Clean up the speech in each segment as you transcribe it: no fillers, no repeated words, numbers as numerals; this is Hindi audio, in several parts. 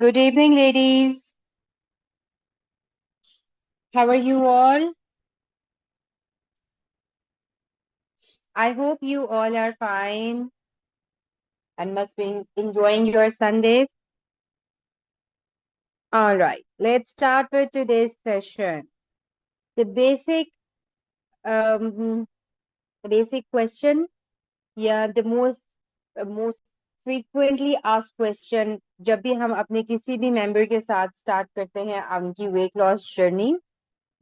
Good evening, ladies. How are you all? I hope you all are fine and must be enjoying your Sundays. All right, let's start with today's session. The um, basic question, yeah, the most frequently asked question जब भी हम अपने किसी भी member के साथ start करते हैं उनकी weight loss journey.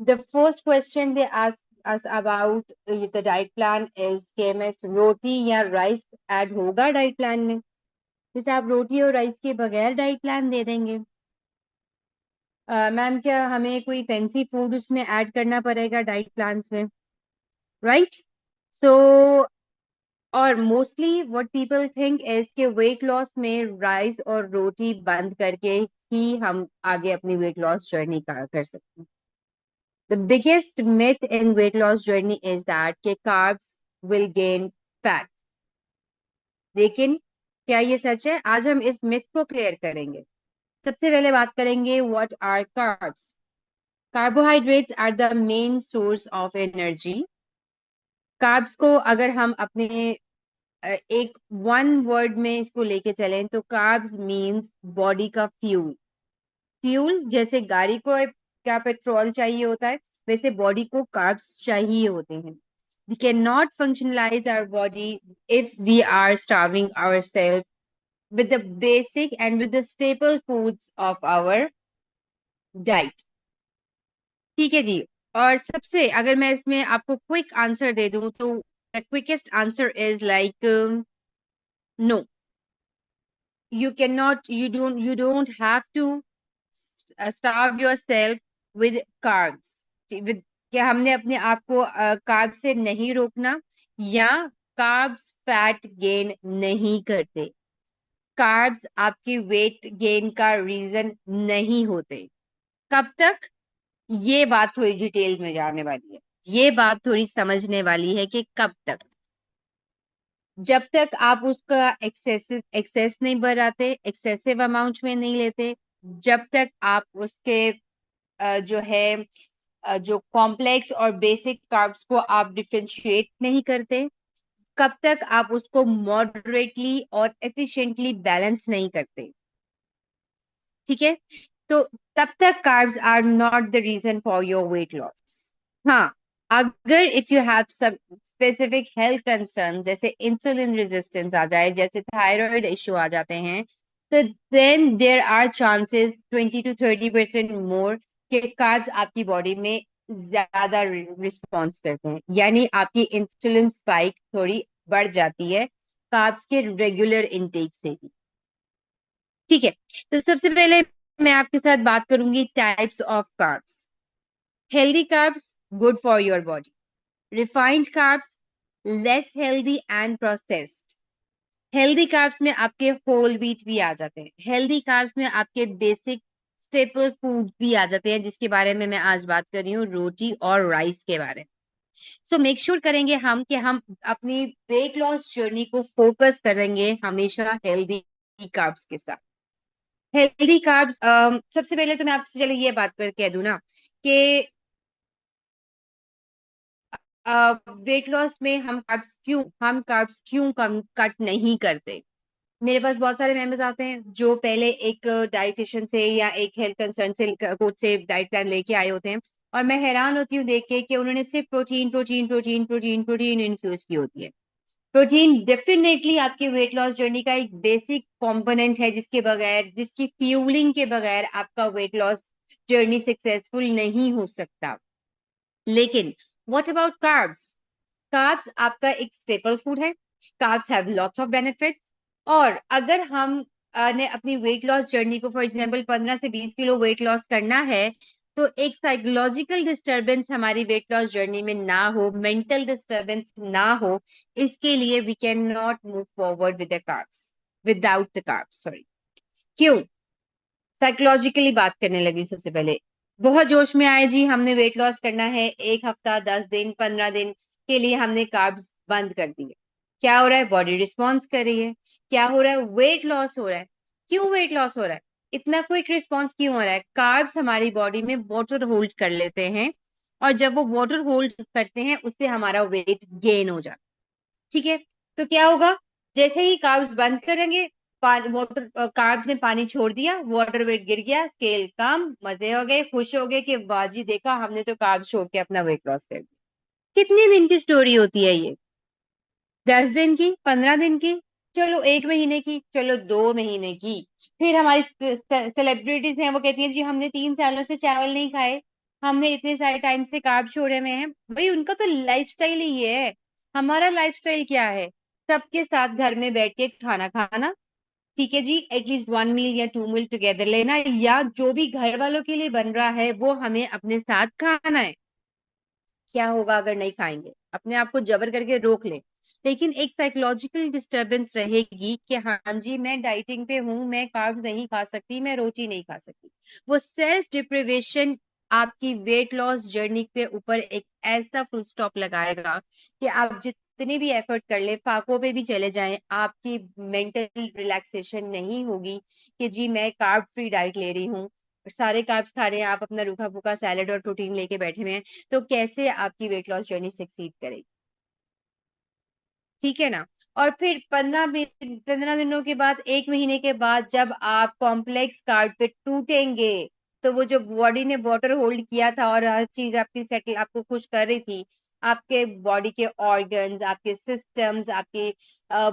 The first question they ask us about the diet plan is कि मैं रोटी या राइस ऐड होगा डाइट प्लान में. जैसे आप रोटी और राइस के बगैर डाइट प्लान दे देंगे. मैम क्या हमें कोई फैंसी फूड उसमें ऐड करना पड़ेगा डाइट प्लान्स में, राइट? सो और mostly what people think is कि वेट लॉस में राइस और रोटी बंद करके ही हम आगे अपनी वेट लॉस जर्नी कर सकते हैं. The biggest myth in weight loss journey is that कि carbs will gain fat. लेकिन क्या ये सच है? आज हम इस myth को क्लियर करेंगे. सबसे पहले बात करेंगे what are carbs. Carbohydrates are the main source of energy. Carbs को अगर हम अपने एक वन वर्ड में इसको लेके चलें तो carbs means बॉडी का फ्यूल. फ्यूल जैसे गाड़ी को क्या पेट्रोल चाहिए होता है, वैसे बॉडी को कार्ब्स चाहिए होते हैं. We cannot functionalize our body if we are starving ourselves with the basic and with the staple foods of our diet. ठीक है जी. और सबसे अगर मैं इसमें आपको क्विक आंसर दे दूं तो the quickest answer is like no. You don't have to starve yourself with carbs. with क्या हमने अपने आप को कार्ब से नहीं रोकना, या कार्ब्स फैट गेन नहीं करते. कार्ब्स आपके वेट गेन का रीजन नहीं होते. कब तक? ये बात थोड़ी डिटेल में जाने वाली है. ये बात थोड़ी समझने वाली है कि कब तक. जब तक आप उसका एक्सेस नहीं बढ़ाते, एक्सेसिव अमाउंट में नहीं लेते, जब तक आप उसके जो है जो कॉम्प्लेक्स और बेसिक कार्ब्स को आप डिफरेंशिएट नहीं करते, कब तक आप उसको मॉडरेटली और एफिशिएंटली बैलेंस नहीं करते. ठीक है? तो तब तक carbs are not the reason for your weight loss. हाँ, अगर if you have some specific health concern जैसे इंसुलिन रेजिस्टेंस आ जाए, जैसे थायराइड इश्यू आ जाते हैं, तो then there are chances 20 to 30% more कि कार्ब्स आपकी बॉडी में ज्यादा रिस्पॉन्स करते हैं, यानी आपकी इंसुलिन स्पाइक थोड़ी बढ़ जाती है कार्ब्स के रेगुलर इनटेक से भी. ठीक है? तो सबसे पहले मैं आपके साथ बात करूंगी types of carbs. Healthy carbs good for your body. Refined carbs less healthy and processed. Healthy carbs में आपके होल व्हीट भी आ जाते हैं. हेल्दी कार्ब्स में आपके बेसिक स्टेपल फूड भी आ जाते हैं, जिसके बारे में मैं आज बात कर रही हूँ, रोटी और राइस के बारे में. सो मेक श्योर करेंगे हम कि हम अपनी वेट लॉस जर्नी को फोकस करेंगे हमेशा हेल्दी कार्ब्स के साथ. हेल्दी कार्ब्स सबसे पहले तो मैं आपसे चलो ये बात कर कह दूं ना कि वेट लॉस में हम कार्ब्स क्यों कम कट नहीं करते. मेरे पास बहुत सारे मेंबर्स आते हैं जो पहले एक डाइटिशियन से या एक हेल्थ कंसर्न से कोच से डाइट प्लान लेके आए होते हैं, और मैं हैरान होती हूँ देख के कि उन्होंने सिर्फ protein protein protein protein protein infuse की होती है. प्रोटीन डेफिनेटली आपकी वेट लॉस जर्नी का एक बेसिक कंपोनेंट है, जिसके बगैर, जिसकी फ्यूलिंग के बगैर आपका वेट लॉस जर्नी सक्सेसफुल नहीं हो सकता. लेकिन व्हाट अबाउट कार्ब्स? कार्ब्स आपका एक स्टेपल फूड है. Carbs have lots of benefits. और अगर हम ने अपनी वेट लॉस जर्नी को फॉर एग्जांपल 15 से 20 किलो वेट लॉस करना है, तो एक साइकोलॉजिकल डिस्टरबेंस हमारी वेट लॉस जर्नी में ना हो, मेंटल डिस्टरबेंस ना हो, इसके लिए we can not move forward with the carbs, without the carbs, sorry. क्यों? साइकोलॉजिकली बात करने लगी. सबसे पहले बहुत जोश में आए जी, हमने वेट लॉस करना है, एक हफ्ता 10 दिन 15 दिन के लिए हमने कार्ब्स बंद कर दिए. क्या हो रहा है? बॉडी रिस्पॉन्स कर रही है. क्या हो रहा है? वेट लॉस हो रहा है. क्यों वेट लॉस हो रहा है? इतना क्विक रिस्पॉन्स क्यों हो रहा है? कार्ब्स हमारी बॉडी में वाटर होल्ड कर लेते हैं, और जब वो वाटर होल्ड करते हैं उससे हमारा वेट गेन हो जाता है। ठीक है, तो क्या होगा? जैसे ही कार्ब्स बंद करेंगे, वाटर कार्ब्स ने पानी छोड़ दिया, वाटर वेट गिर गया, स्केल कम, मजे हो गए, खुश हो गए कि बाजी देखा हमने तो कार्ब्स छोड़ के अपना वेट लॉस कर दिया। कितने दिन की स्टोरी होती है ये? 10 दिन की, 15 दिन की, चलो 1 महीने की, चलो 2 महीने की। फिर हमारी सेलिब्रिटीज हैं, वो कहती हैं जी हमने 3 सालों से चावल नहीं खाए, हमने इतने सारे टाइम से कार्ब छोड़े हुए हैं। भाई उनका तो लाइफस्टाइल ही ये है। हमारा लाइफस्टाइल क्या है? सबके साथ घर में बैठ के खाना खाना, ठीक है जी, एटलीस्ट 1 मील या 2 मील टुगेदर लेना, या जो भी घर वालों के लिए बन रहा है वो हमें अपने साथ खाना है। क्या होगा अगर नहीं खाएंगे? अपने आप को जबर करके रोक ले, लेकिन एक साइकोलॉजिकल डिस्टरबेंस रहेगी कि हाँ जी मैं डाइटिंग पे हूँ, मैं कार्ब्स नहीं खा सकती, मैं रोटी नहीं खा सकती। वो सेल्फ डिप्रिवेशन आपकी वेट लॉस जर्नी के ऊपर एक ऐसा फुल स्टॉप लगाएगा कि आप जितने भी एफर्ट कर ले, फाकों पे भी चले जाएं, आपकी मेंटल रिलैक्सेशन नहीं होगी कि जी मैं कार्ब फ्री डाइट ले रही हूँ, सारे कार्ब्स खा रहे हैं, आप अपना रूखा फूका सैलेड और प्रोटीन लेके बैठे हुए हैं, तो कैसे आपकी वेट लॉस जर्नी सक्सीड करेगी? ठीक है ना? और फिर 15 दिनों के बाद, 1 महीने के बाद जब आप कॉम्प्लेक्स कार्ब पे टूटेंगे, तो वो जो बॉडी ने वाटर होल्ड किया था और हर चीज आपकी सेटल आपको खुश कर रही थी, आपके बॉडी के ऑर्गन्स, आपके सिस्टम्स, आपके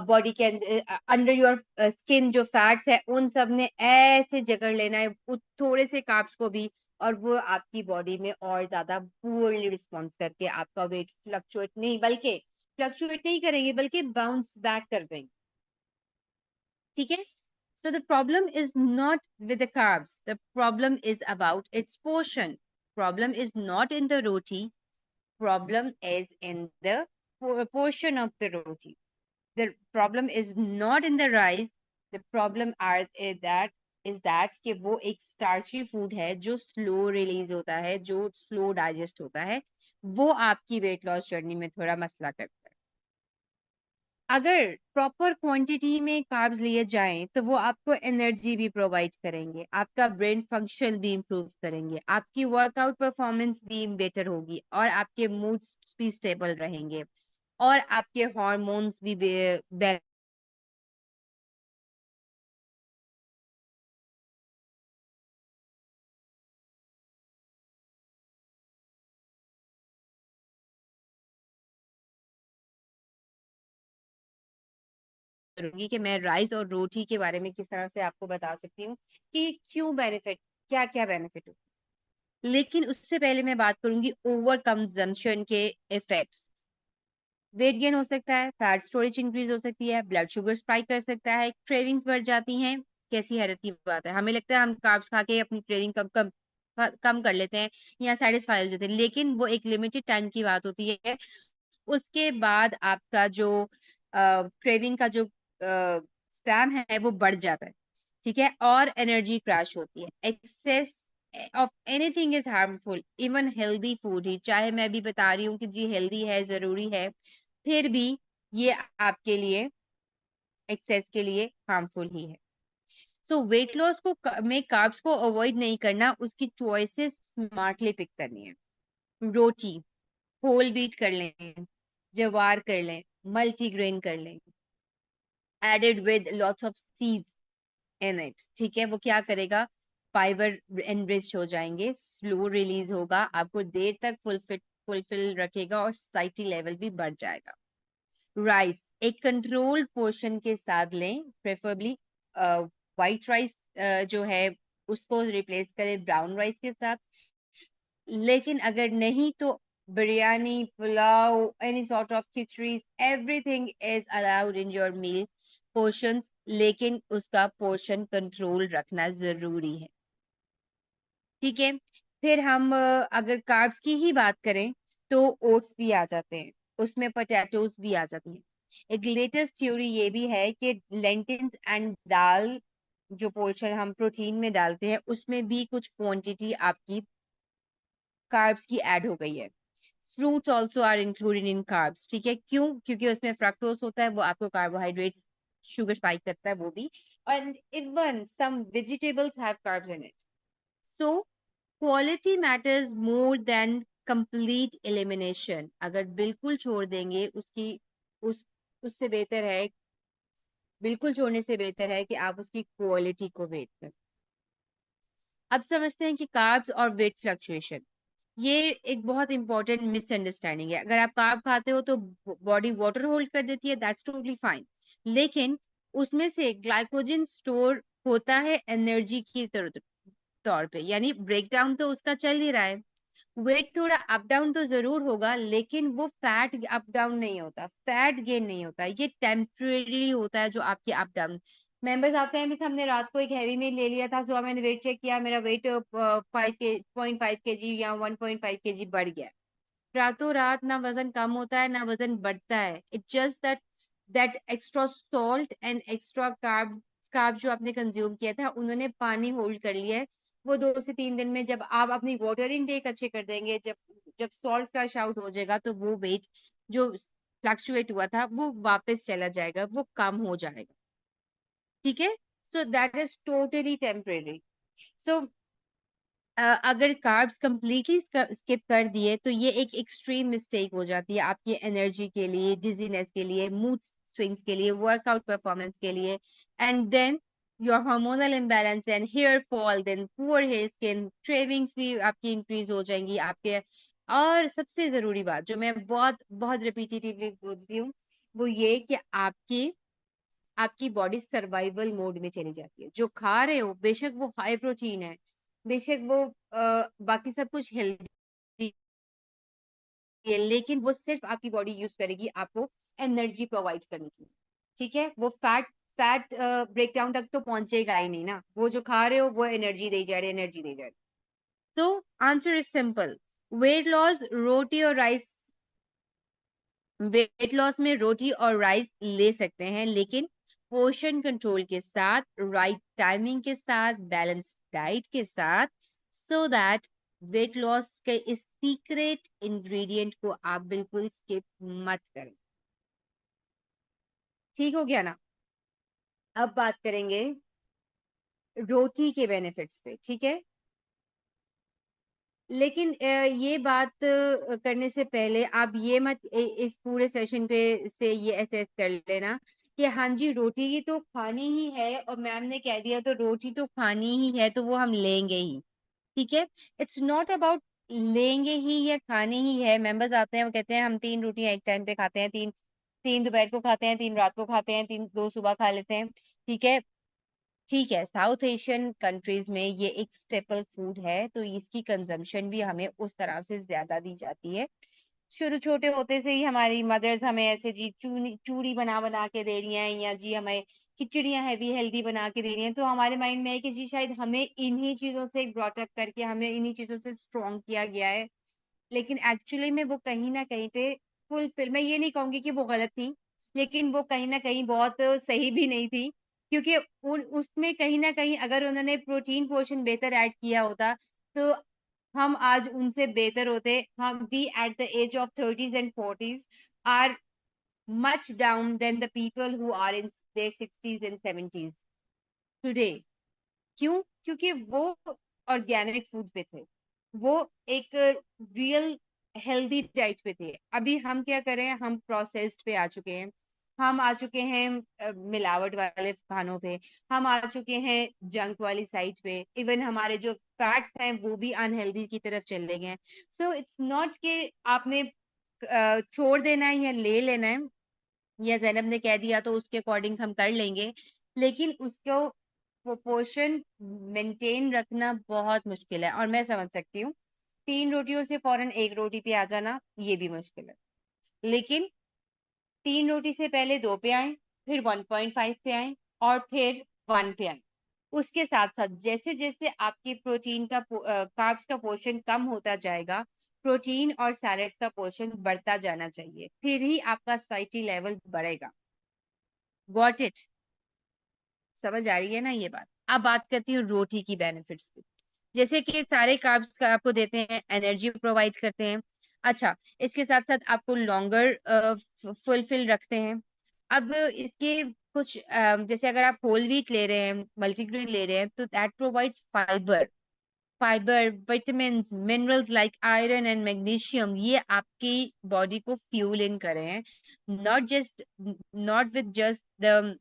बॉडी के अंडर योर स्किन जो फैट्स है, उन सब ने ऐसे जकड़ लेना है थोड़े से कार्ब्स को भी, और वो आपकी बॉडी में और ज्यादा पुअरली रिस्पॉन्स करके आपका वेट फ्लक्चुएट नहीं, बल्कि फ्लक्चुएट नहीं करेंगे, बल्कि बाउंस बैक कर देंगे। ठीक है? So the problem is not with the carbs. The problem is about its portion. Problem is not in the roti. Problem is in the portion of the roti. The problem is not in the rice. The problem are is that कि वो एक starchy food है जो slow release होता है, जो slow digest होता है, वो आपकी weight loss journey में थोड़ा मसला करता है। अगर प्रॉपर क्वांटिटी में कार्ब्स लिए जाएं तो वो आपको एनर्जी भी प्रोवाइड करेंगे, आपका ब्रेन फंक्शन भी इम्प्रूव करेंगे, आपकी वर्कआउट परफॉर्मेंस भी बेटर होगी, और आपके मूड्स भी स्टेबल रहेंगे, और आपके हार्मोन्स भी करूंगी कि मैं राइस और रोटी के बारे में किस तरह से आपको बता सकती हूँ कि क्यों बेनिफिट, क्या क्या बेनिफिट हो। लेकिन उससे पहले मैं बात करूंगी ओवर कंजम्पशन के इफेक्ट्स। वेट गेन हो सकता है, फैट स्टोरेज इंक्रीज हो सकती है, ब्लड शुगर स्पाइक कर सकता है, क्रेविंग्स बढ़ जाती हैं। कैसी हैरत की बात है, हमें लगता है हम कार्ब्स खा के अपनी क्रेविंग कम कम कम कर लेते हैं या सेटिस्फाई हो जाते हैं, लेकिन वो एक लिमिटेड टाइम की बात होती है। उसके बाद आपका जो क्रेविंग का जो स्पैम है वो बढ़ जाता है। ठीक है, और एनर्जी क्रैश होती है। Excess of anything is harmful, even healthy food ही, चाहे मैं भी बता रही हूँ कि जी हेल्दी है, जरूरी है, फिर भी ये आपके लिए, एक्सेस के लिए हार्मफुल ही है। सो वेट लॉस को में कार्ब्स को अवॉइड नहीं करना, उसकी चॉइसेस स्मार्टली पिक करनी है। रोटी होल व्हीट कर लें, ज्वार कर लें, मल्टीग्रेन कर लें, added with lots of seeds in it. ठीक है, वो क्या करेगा? फाइबर एनरिच हो जाएंगे, स्लो रिलीज होगा, आपको देर तक फुलफिल रखेगा, और साइटी लेवल भी बढ़ जाएगा। राइस एक कंट्रोल्ड पोर्शन के साथ लें, प्रेफरेबली वाइट राइस जो है उसको रिप्लेस करें ब्राउन राइस के साथ। लेकिन अगर नहीं तो biryani, pulao, any sort of khichdi, everything is allowed in your meal portions, लेकिन उसका पोर्शन कंट्रोल रखना जरूरी है। ठीक है, फिर हम अगर कार्ब्स की ही बात करें तो ओट्स भी आ जाते हैं, उसमें पोटैटोज भी आ जाती हैं। एक लेटेस्ट थ्योरी ये भी है कि लेंटिल्स एंड दाल जो पोर्शन हम प्रोटीन में डालते हैं, उसमें भी कुछ क्वांटिटी आपकी कार्ब्स की ऐड हो गई है। Fruits also are included in carbs. ठीक है, क्यों? क्योंकि उसमें फ्रक्टोज होता है, वो आपको कार्बोहाइड्रेट्स शुगर स्पाइक करता है वो भी, and even some vegetables have carbs in it. So quality matters more than complete elimination. अगर बिल्कुल छोड़ देंगे उस उससे बेहतर है, बिल्कुल छोड़ने से बेहतर है कि आप उसकी क्वालिटी को वेट करें। अब समझते हैं कि कार्ब्स और वेट फ्लक्चुएशन, ये एक बहुत इंपॉर्टेंट मिसअंडरस्टैंडिंग है। अगर आप कार्ब खाते हो तो बॉडी वाटर होल्ड कर देती है, दैट्स टोटली फाइन, लेकिन उसमें से ग्लाइकोजन स्टोर होता है एनर्जी की तौर पे, यानी ब्रेक डाउन तो उसका चल ही रहा है। वेट थोड़ा अप डाउन तो जरूर होगा, लेकिन वो फैट अप डाउन नहीं होता, फैट गेन नहीं होता, ये टेम्परेरी होता है जो आपके अप डाउन। मेंबर्स आते हैं, मिस हमने रात को एक हैवी मील ले लिया था, जो मैंने वेट चेक किया, मेरा वेट 5.5 kg या 1.5 kg बढ़ गया। रातों रात ना वजन कम होता है ना वजन बढ़ता है, it's just that that extra salt and extra carb carb जो आपने कंज्यूम किया था, उन्होंने पानी होल्ड कर लिया है। वो 2 से 3 दिन में जब आप अपनी वाटर इनटेक अच्छे कर देंगे, जब जब सॉल्ट फ्लश आउट हो जाएगा, तो वो वेट जो फ्लक्चुएट हुआ था वो वापस चला जाएगा, वो कम हो जाएगा। ठीक है, so that is totally temporary. So अगर कार्ब्स कंप्लीटली स्किप कर दिए तो ये एक एक्सट्रीम मिस्टेक हो जाती है आपकी एनर्जी के लिए, डिजीनेस के लिए, मूड स्विंग्स के लिए, वर्कआउट परफॉर्मेंस के लिए, and then your hormonal imbalance and hair fall, then poor hair skin, cravings भी आपकी इंक्रीज हो जाएंगी आपके। और सबसे जरूरी बात जो मैं बहुत बहुत रिपीटेटिवली बोलती हूँ, वो ये कि आपकी आपकी बॉडी सर्वाइवल मोड में चली जाती है। जो खा रहे हो बेशक वो हाई प्रोटीन है, बेशक वो बाकी सब कुछ हेल्दी है, लेकिन वो सिर्फ आपकी बॉडी यूज करेगी आपको एनर्जी प्रोवाइड करने के लिए। ठीक है, वो फैट ब्रेकडाउन तक तो पहुंचेगा ही नहीं ना, वो जो खा रहे हो वो एनर्जी दे जा रहे, एनर्जी दे जा रहे। तो answer is simple, weight loss रोटी और राइस, वेट लॉस में रोटी और राइस ले सकते हैं, लेकिन पोर्शन कंट्रोल के साथ, राइट टाइमिंग के साथ, बैलेंस डाइट के साथ, सो दैट वेट लॉस के इस सीक्रेट इंग्रेडिएंट को आप बिल्कुल स्किप मत करें। ठीक हो गया ना? अब बात करेंगे रोटी के बेनिफिट्स पे। ठीक है, लेकिन ये बात करने से पहले आप ये मत इस पूरे सेशन पे से ये एसेस कर लेना कि हाँ जी रोटी ही तो खानी ही है, और मैम ने कह दिया तो रोटी तो खानी ही है तो वो हम लेंगे ही। ठीक है, इट्स नॉट अबाउट लेंगे ही या खाने ही है। मेंबर्स आते हैं वो कहते हैं हम 3 रोटियां एक टाइम पे खाते हैं, तीन तीन दोपहर को खाते हैं, 3 रात को खाते हैं, 2 सुबह खा लेते हैं। ठीक है, ठीक है, साउथ एशियन कंट्रीज में ये एक स्टेपल फूड है, तो इसकी कंजम्पशन भी हमें उस तरह से ज्यादा दी जाती है। शुरू छोटे होते से ही हमारी मदर्स हमें ऐसे जी चूनी चूड़ी बना बना के दे रही हैं, या जी हमें खिचड़ियां हैवी हेल्दी बना के दे रही हैं, तो हमारे माइंड में है कि जी शायद हमें इन्हीं चीजों से ब्रॉटअप करके हमें इन्हीं चीजों से स्ट्रॉन्ग किया गया है। लेकिन एक्चुअली में वो कहीं ना कहीं पे फुलफिल, मैं ये नहीं कहूंगी कि वो गलत थी, लेकिन वो कहीं ना कहीं बहुत सही भी नहीं थी, क्योंकि उसमें कहीं ना कहीं अगर उन्होंने प्रोटीन पोर्शन बेहतर ऐड किया होता, तो हम आज उनसे बेहतर होते। हम we at the age of 30s and 40s are much down than the people who are in their 60s and 70s today. क्यों? क्योंकि वो ऑर्गेनिक फूड पे थे, वो एक रियल हेल्दी डाइट पे थे। अभी हम क्या करें, हम प्रोसेस्ड पे आ चुके हैं, हम आ चुके हैं मिलावट वाले खानों पे, हम आ चुके हैं जंक वाली साइड पे, इवन हमारे जो फैट्स हैं वो भी अनहेल्दी की तरफ चले गए हैं। सो इट्स नॉट कि आपने छोड़ देना है या ले लेना है, या जैनब ने कह दिया तो उसके अकॉर्डिंग हम कर लेंगे, लेकिन उसको प्रोपोर्शन मेंटेन रखना बहुत मुश्किल है, और मैं समझ सकती हूँ 3 रोटियों से फौरन 1 रोटी पे आ जाना ये भी मुश्किल है, लेकिन 3 रोटी से पहले 2 पे आए, फिर 1.5 पे आए, और फिर 1 पे आए। उसके साथ साथ जैसे जैसे आपके प्रोटीन का कार्ब्स का पोर्शन कम होता जाएगा, प्रोटीन और सैलेड्स का पोर्शन बढ़ता जाना चाहिए, फिर ही आपका साइटी लेवल बढ़ेगा। Got it? समझ आ रही है ना ये बात? अब बात करती हूँ रोटी की बेनिफिट्स पे। जैसे कि सारे कार्ब्स का आपको देते हैं, एनर्जी प्रोवाइड करते हैं। अच्छा, इसके साथ साथ आपको लॉन्गर फुलफिल रखते हैं। अब इसके कुछ जैसे अगर आप होल व्हीट ले रहे हैं, मल्टीग्रेन ले रहे हैं, तो that provides fibre, vitamins, minerals like iron and magnesium. ये आपकी बॉडी को फ्यूल इन करे हैं, not with just the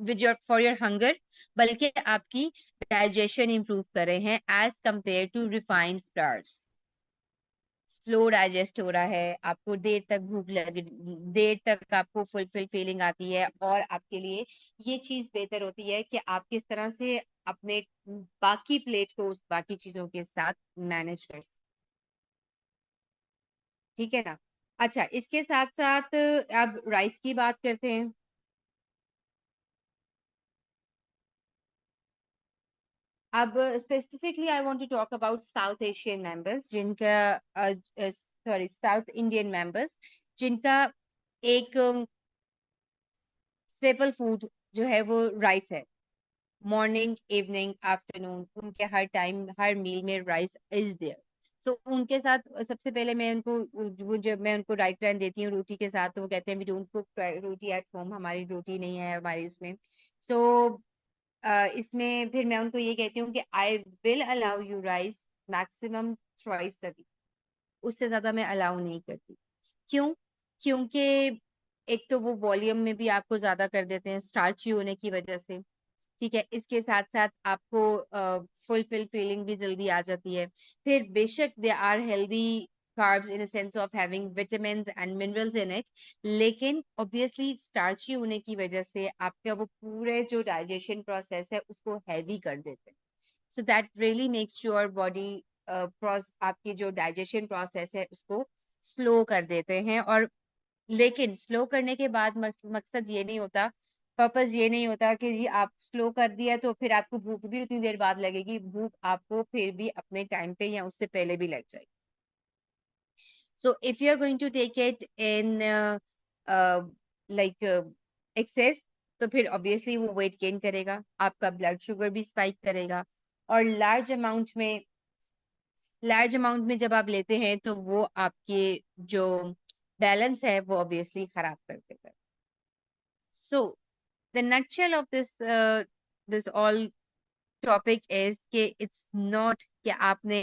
with your for your hunger, बल्कि आपकी डाइजेशन इंप्रूव कर रहे हैं as compare to refined flours. Slow digest हो रहा है, आपको देर तक भूख लग, देर तक आपको फुलफिल फीलिंग आती है, और आपके लिए ये चीज बेहतर होती है कि आप किस तरह से अपने बाकी प्लेट को उस बाकी चीजों के साथ मैनेज कर सकते। ठीक है ना। अच्छा, इसके साथ साथ अब राइस की बात करते हैं। अब specifically I want to talk about South Asian members, जिनका सॉरी साउथ इंडियन मेंबर्स, जिनका एक स्टेपल फूड जो है वो राइस है। मॉर्निंग, इवनिंग, आफ्टरनून, उनके हर टाइम हर मील में राइस इज देयर। सो उनके साथ सबसे पहले मैं उनको, वो जब मैं उनको राइट प्लान देती हूँ रोटी के साथ, तो वो कहते हैं we don't cook roti at home, हमारी रोटी नहीं है हमारी उसमें। सो इसमें फिर मैं उनको ये कहती हूँ कि I will allow you rice maximum twice a week, उससे ज्यादा मैं अलाउ नहीं करती। क्यों? क्योंकि एक तो वो वॉल्यूम में भी आपको ज्यादा कर देते हैं स्टार्ची होने की वजह से। ठीक है, इसके साथ साथ आपको फुलफिल फीलिंग भी जल्दी आ जाती है। फिर बेशक they are healthy carbs in a sense of having vitamins and minerals in it, लेकिन obviously स्टार्ची होने की वजह से आपका वो पूरे जो डाइजेशन प्रोसेस है उसको हैवी कर देते हैं। So that really makes your body आपकी जो डाइजेशन प्रोसेस है उसको स्लो कर देते हैं। और लेकिन स्लो करने के बाद मकसद ये नहीं होता, पर्पस ये नहीं होता कि जी आप स्लो कर दिया तो फिर आपको भूख भी उतनी देर बाद लगेगी। भूख आपको फिर भी अपने टाइम पे या उससे पहले भी लग जाएगी। So if you are going to take it in like excess, तो फिर ऑब्वियसली वो वेट गेन करेगा, आपका ब्लड शुगर भी स्पाइक करेगा। और लार्ज अमाउंट में जब आप लेते हैं तो वो आपके जो बैलेंस है वो ऑब्वियसली खराब कर देगा। So the nutshell of this all topic is कि it's not कि आपने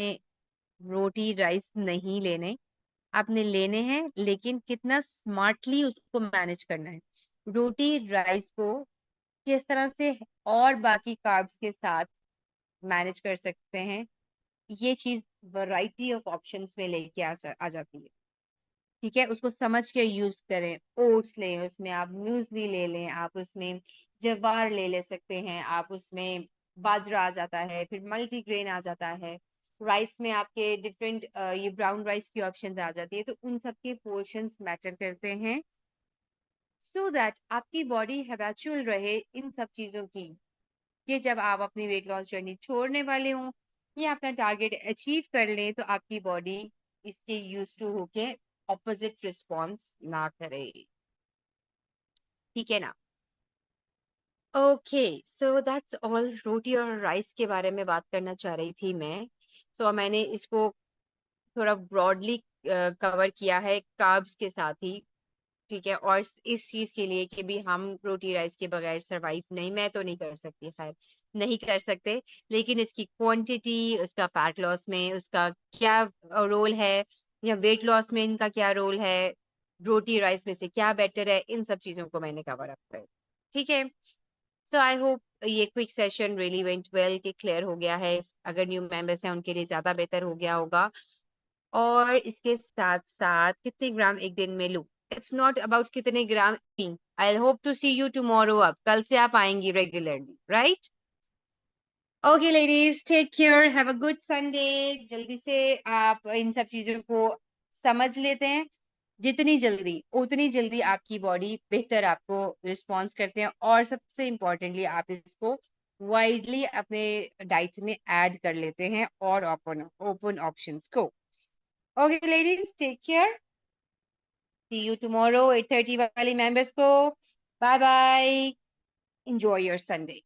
रोटी राइस नहीं लेने, आपने लेने हैं, लेकिन कितना स्मार्टली उसको मैनेज करना है। रोटी राइस को किस तरह से और बाकी कार्ब्स के साथ मैनेज कर सकते हैं, ये चीज वैरायटी ऑफ ऑप्शंस में लेके आ जाती है। ठीक है, उसको समझ के यूज करें। ओट्स लें, उसमें आप म्यूसली ले लें, आप उसमें जवार ले सकते हैं, आप उसमें बाजरा आ जाता है, फिर मल्टीग्रेन आ जाता है। राइस में आपके डिफरेंट ये ब्राउन राइस की ऑप्शंस आ जाती है, तो उन सब के पोर्शंस मैटर करते हैं, सो दैट आपकी बॉडी हैबिचुअल रहे इन सब चीजों की, कि जब आप अपनी वेट लॉस जर्नी छोड़ने वाले हों या अपना टारगेट अचीव कर लें, तो आपकी बॉडी इसके यूज टू होके ऑपोजिट रिस्पॉन्स ना करे। ठीक है ना। Okay, so that's all. रोटी और राइस के बारे में बात करना चाह रही थी मैं। मैंने इसको थोड़ा ब्रॉडली कवर किया है कार्ब्स के साथ ही। ठीक है, और इस चीज के लिए कि भी हम रोटी राइस के बगैर सरवाइव नहीं, मैं तो नहीं कर सकती, खैर नहीं कर सकते, लेकिन इसकी क्वांटिटी, उसका फैट लॉस में उसका क्या रोल है, या वेट लॉस में इनका क्या रोल है, रोटी राइस में से क्या बेटर है, इन सब चीजों को मैंने कवर अप कर। ठीक है। सो आई होप ये quick session really went well, कि क्लियर हो गया है, अगर न्यू मेंबर्स हैं उनके लिए ज्यादा बेहतर हो गया होगा। और इसके साथ साथ कितने ग्राम एक दिन में लूं, इट्स नॉट अबाउट कितने gram. I hope to see you tomorrow, अब कल से आप आएंगी regularly, right? Okay ladies, take care, have a good Sunday. जल्दी से आप इन सब चीजों को समझ लेते हैं, जितनी जल्दी उतनी जल्दी आपकी बॉडी बेहतर आपको रिस्पॉन्स करते हैं, और सबसे इम्पोर्टेंटली आप इसको वाइडली अपने डाइट में ऐड कर लेते हैं, और ओपन ओपन ऑप्शंस को। Okay, ladies, take care. See you tomorrow, 8:30 वाली members को. Bye bye. Enjoy your Sunday.